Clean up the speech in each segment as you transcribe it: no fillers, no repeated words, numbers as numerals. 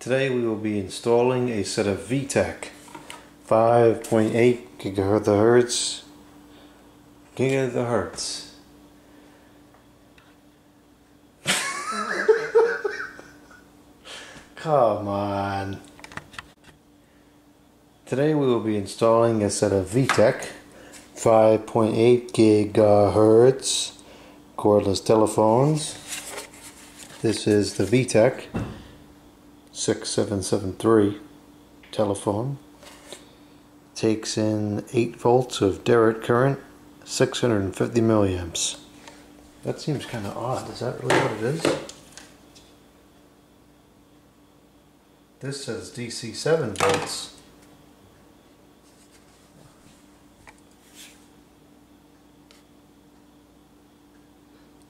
Today we will be installing a set of Vtech 5.8 gigahertz. Come on. Today we will be installing a set of Vtech 5.8 GHz cordless telephones. This is the Vtech 6773 telephone. Takes in 8 volts of direct current, 650 milliamps. That seems kind of odd. Is that really what it is? This says DC 7 volts.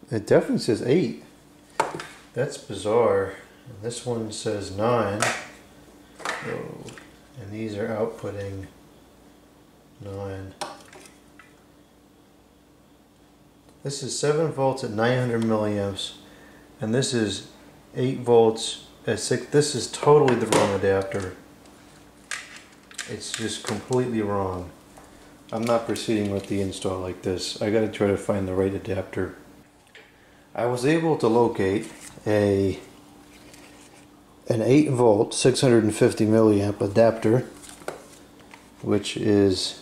It definitely says 8. That's bizarre. And this one says 9. Oh, and these are outputting 9. This is 7 volts at 900 milliamps, and this is 8 volts at 6. This is totally the wrong adapter. It's just completely wrong. I'm not proceeding with the install like this. I gotta try to find the right adapter. I was able to locate an 8 volt 650 milliamp adapter, which is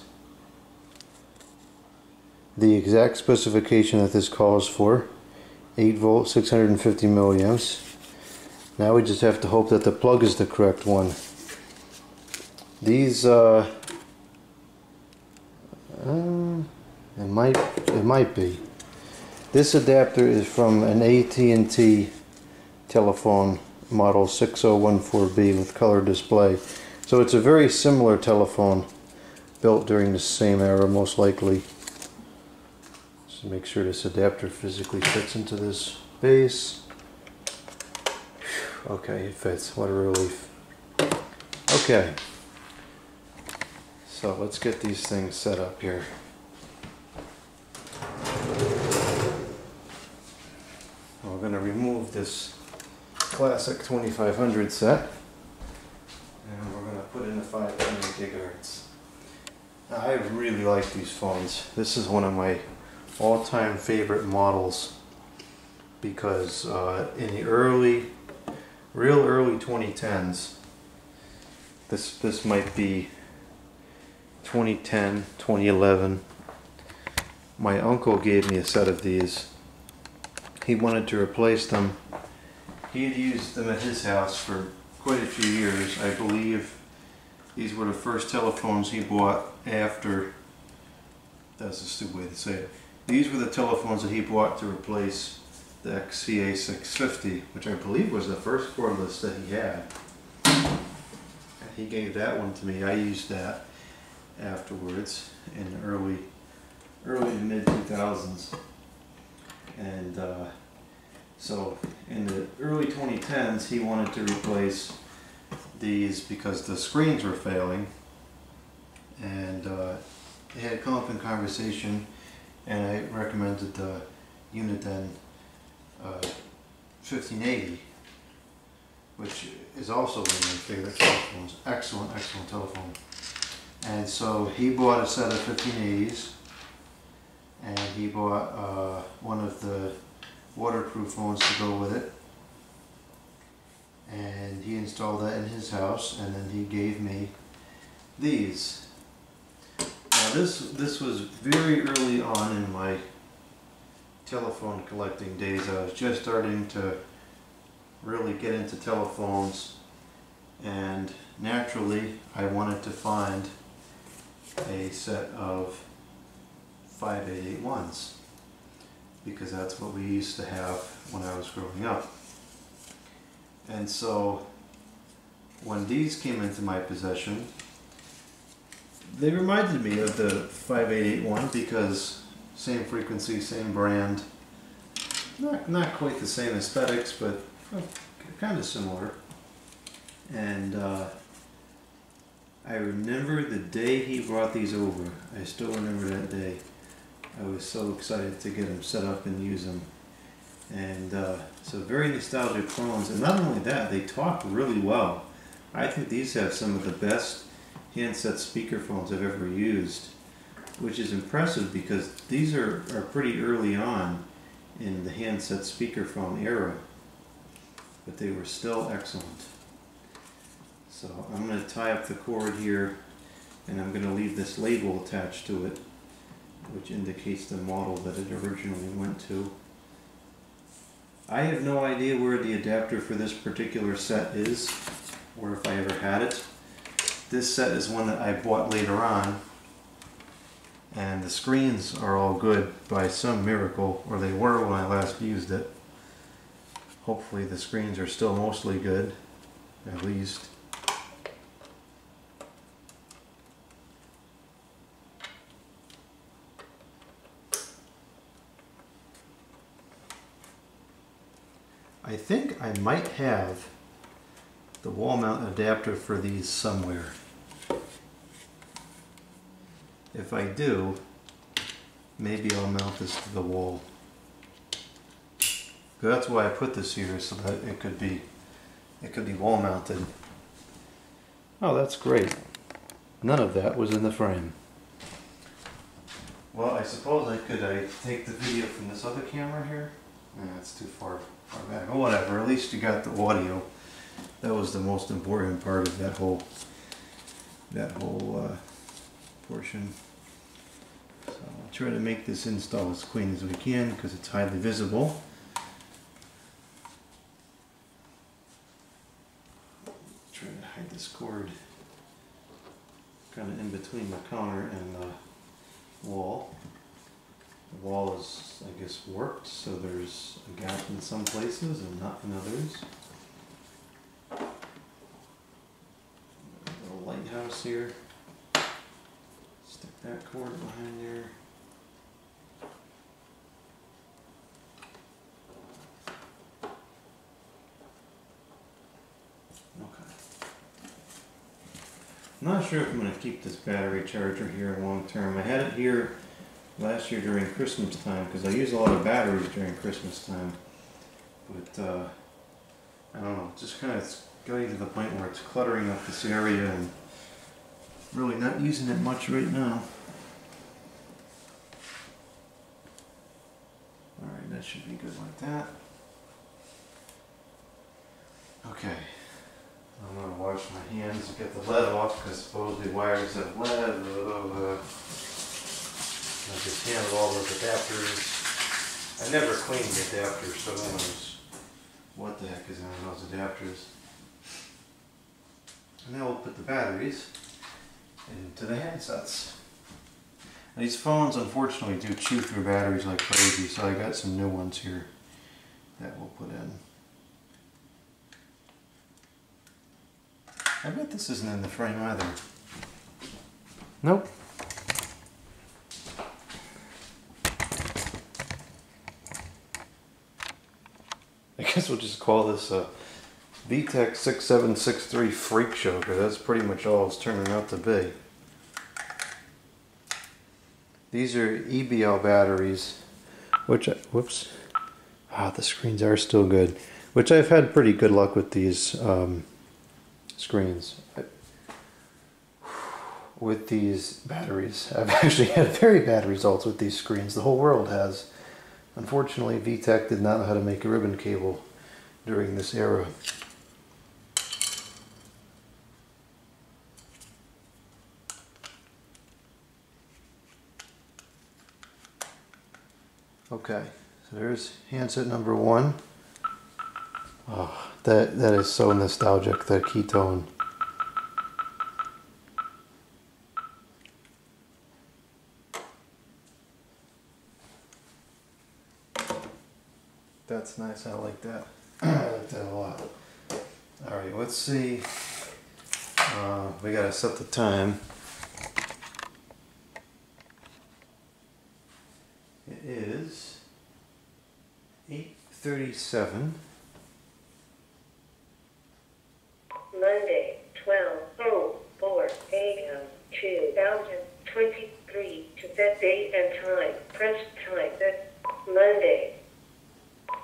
the exact specification that this calls for. 8 volt 650 milliamps. Now we just have to hope that the plug is the correct one. These it might be. This adapter is from an AT&T telephone model 6014B with color display. So it's a very similar telephone built during the same era, most likely. Just make sure this adapter physically fits into this base. Okay, it fits. What a relief. Okay. So let's get these things set up here. We're going to remove this classic 2500 set, and we're going to put in the 5.8 gigahertz. Now, I really like these phones. This is one of my all-time favorite models because in the real early 2010s, this might be 2010, 2011, my uncle gave me a set of these. He wanted to replace them. He had used them at his house for quite a few years. I believe these were the first telephones he bought after, that's a stupid way to say it. These were the telephones that he bought to replace the XCA 650, which I believe was the first cordless that he had. And he gave that one to me. I used that afterwards in the early to mid 2000s. And so in the early 2010s, he wanted to replace these because the screens were failing, and it had come up in conversation, and I recommended the Uniden 1580, which is also one of my favorite telephones. Excellent, excellent telephone. And so he bought a set of 1580s, and he bought one of the waterproof phones to go with it, and he installed that in his house, and then he gave me these. Now this was very early on in my telephone collecting days. I was just starting to really get into telephones, and naturally I wanted to find a set of 5.881s, because that's what we used to have when I was growing up. And so when these came into my possession, they reminded me of the 5.881 because same frequency, same brand, not quite the same aesthetics, but kind of similar. And I remember the day he brought these over. I still remember that day. I was so excited to get them set up and use them. And so very nostalgic phones. And not only that, they talk really well. I think these have some of the best handset speakerphones I've ever used, which is impressive because these are pretty early on in the handset speakerphone era, but they were still excellent. So I'm going to tie up the cord here, and I'm going to leave this label attached to it, which indicates the model that it originally went to. I have no idea where the adapter for this particular set is, or if I ever had it. This set is one that I bought later on, and the screens are all good by some miracle, or they were when I last used it. Hopefully the screens are still mostly good, at least. I think I might have the wall mount adapter for these somewhere. If I do, maybe I'll mount this to the wall. That's why I put this here, so that it could be wall mounted. Oh, that's great. None of that was in the frame. Well, I suppose I take the video from this other camera here? It's too far back. Oh, whatever, at least you got the audio. That was the most important part of that whole portion. So I'll try to make this install as clean as we can because it's highly visible. Try to hide this cord kind of in between the counter and the wall. The wall is, I guess, warped, so there's a gap in some places and not in others. A little lighthouse here. Stick that cord behind there. Okay. I'm not sure if I'm going to keep this battery charger here long term. I had it here last year during Christmas time because I use a lot of batteries during Christmas time. But I don't know, just kind of getting to the point where it's cluttering up this area and really not using it much right now. Alright, that should be good like that. Okay, I'm going to wash my hands and get the lead off because supposedly wires have lead. I just handled all those adapters. I never cleaned the adapters, so who knows what the heck is in those adapters. And now we'll put the batteries into the handsets. And these phones unfortunately do chew through batteries like crazy, so I got some new ones here that we'll put in. I bet this isn't in the frame either. Nope. I guess we'll just call this a Vtech 6763 freak show, because that's pretty much all it's turning out to be. These are EBL batteries, which, the screens are still good, which I've had pretty good luck with these screens. With these batteries, I've actually had very bad results with these screens. The whole world has. Unfortunately, Vtech did not know how to make a ribbon cable during this era. Okay, so there's handset number one. Oh, that is so nostalgic, that ketone. That's nice, I like that. I like that a lot. Alright, let's see. We gotta set the time. It is 8:37. Monday, 12:04 a.m. 2023. To set date and time, press time. Monday.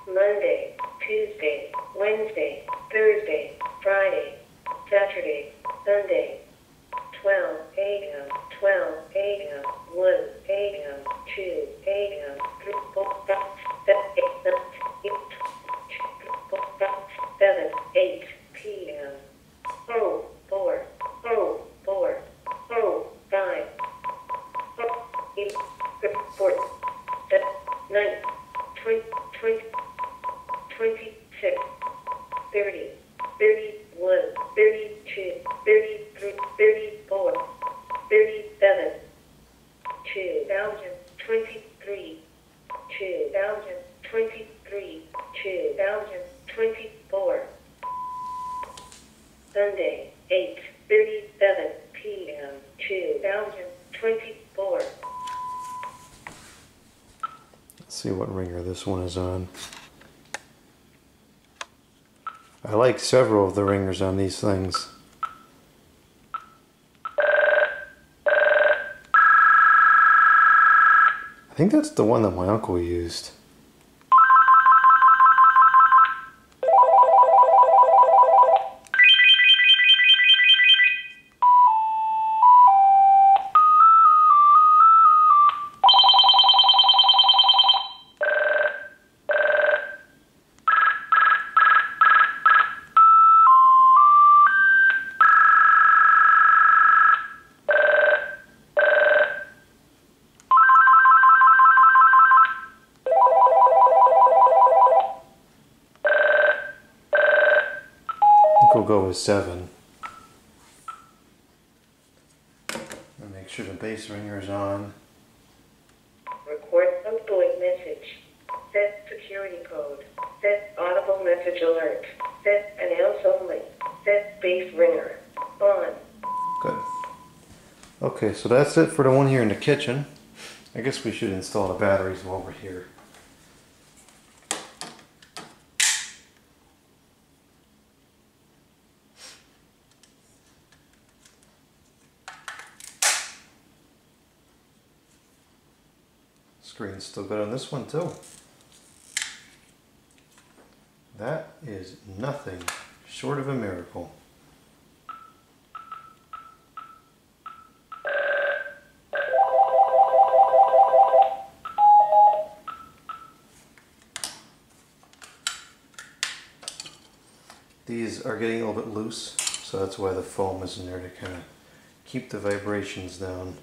Monday, Tuesday, Wednesday, Thursday, Friday, Saturday, Sunday. 12 a.m., 12 a.m., 1 a.m., 2 a.m., 3, 4, 5, 7, 8 p.m. 0, 4, 0, 4, 0, 5, 8, 4, 7, 9, 20, 20, 26, 30, 31, 32, 33, 34, 37, 2023, 2023, 2024. Sunday, 8:37 p.m. 2024. Let's see what ringer this one is on. I like several of the ringers on these things. I think that's the one that my uncle used. We'll go with 7. And make sure the base ringer is on. Record outgoing message. Set security code. Set audible message alert. Set announce only. Set base ringer. On. Good. Okay, so that's it for the one here in the kitchen. I guess we should install the batteries while we're here. Screen's still good on this one too. That is nothing short of a miracle. These are getting a little bit loose, so that's why the foam is in there to kind of keep the vibrations down.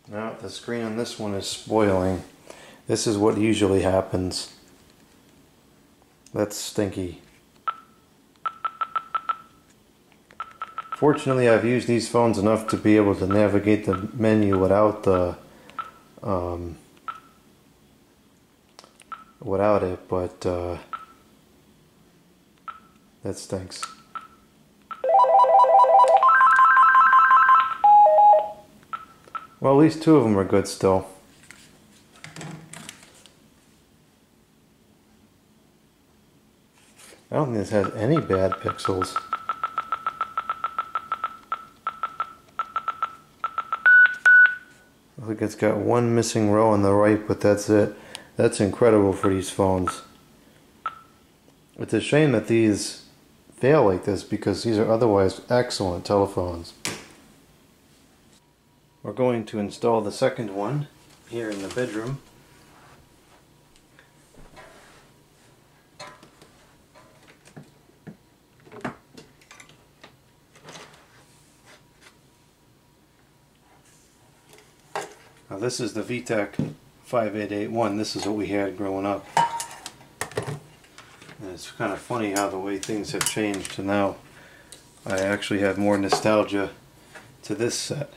Now the screen on this one is spoiling. This is what usually happens. That's stinky. Fortunately, I've used these phones enough to be able to navigate the menu without the without it, but that stinks. Well, at least 2 of them are good still. I don't think this has any bad pixels. I think it's got one missing row on the right, but that's it. That's incredible for these phones. It's a shame that these fail like this because these are otherwise excellent telephones. We're going to install the second one here in the bedroom. Now this is the Vtech 5.8 This is what we had growing up. And it's kind of funny how the way things have changed to now. I actually have more nostalgia to this set.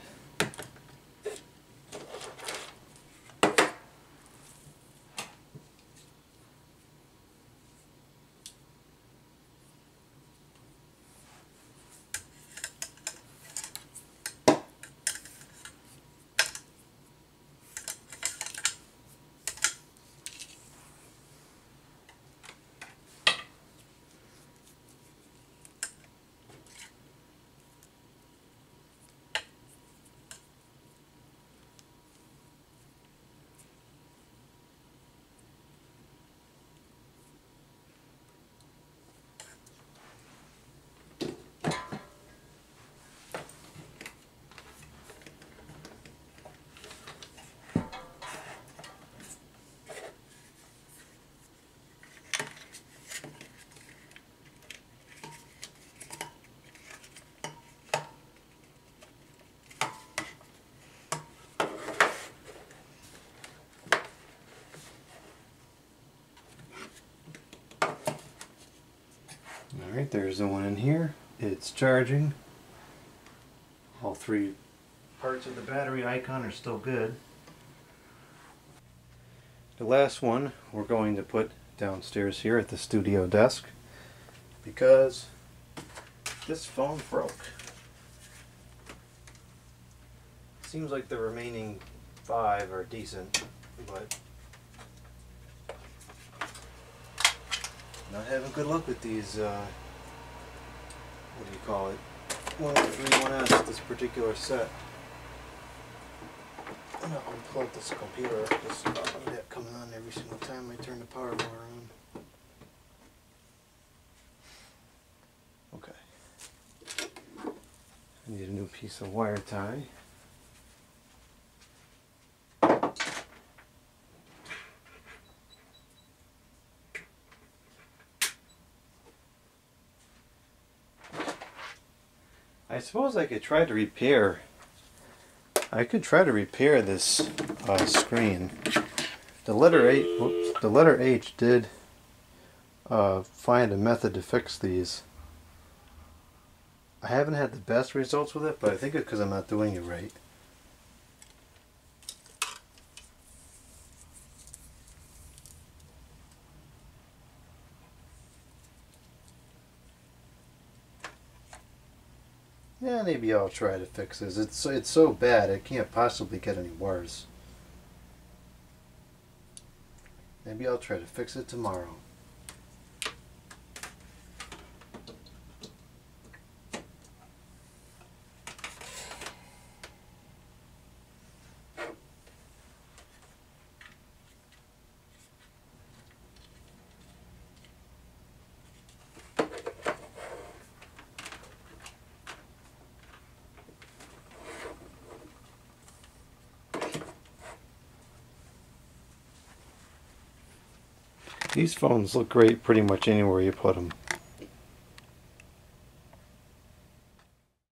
Alright, there's the one in here. It's charging. All three parts of the battery icon are still good. The last one we're going to put downstairs here at the studio desk because this phone broke. Seems like the remaining 5 are decent, but not having good luck with these, what do you call it? 103.1S, this particular set. I'm going to unplug this computer because I need that coming on every single time I turn the power motor on. Okay. I need a new piece of wire tie. I suppose I could try to repair. I could try to repair this screen. The letter H did find a method to fix these. I haven't had the best results with it, but I think it's because I'm not doing it right. Yeah, maybe I'll try to fix this. It's so bad, it can't possibly get any worse. Maybe I'll try to fix it tomorrow. These phones look great pretty much anywhere you put them.